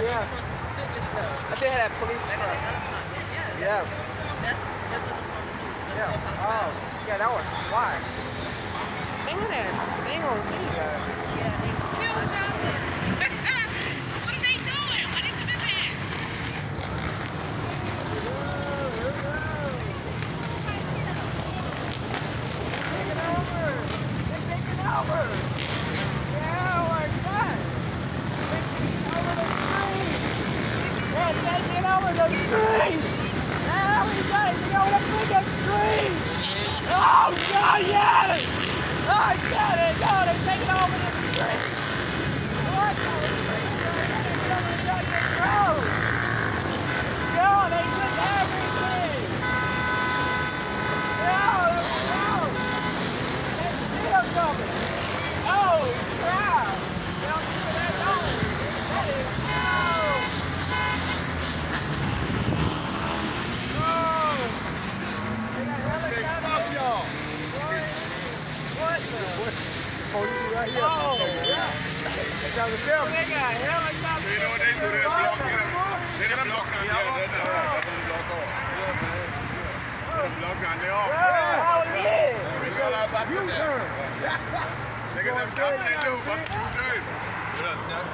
Yeah. Some stupid stuff. I still had that police Like truck. a helicopter. Yeah. That's what they want to do. That's Yeah. what I'm Oh, talking about. yeah, that was SWAT. They were there. They ain't gonna leave that. Yeah, they Chill, Sheldon. What are they doing? Why they coming back? Over the street! Now everybody get on the freaking street! Oh God, yes! Oh, get it! No, they're taking over the street! What the street? Yo, they took everything! Yo, let's go! They're still coming! Oh, crap! They don't see where they're going! That is police right here. Oh, yeah. They got the sheriff. They got helicopters. You know what they do? They block it. They done block it. Yeah, that's all right. That's when block off. Yeah, man. They block it. They off. We got our back U-turn. They got them after they do. What's the U-turn? Yeah, snap.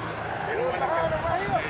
They don't want to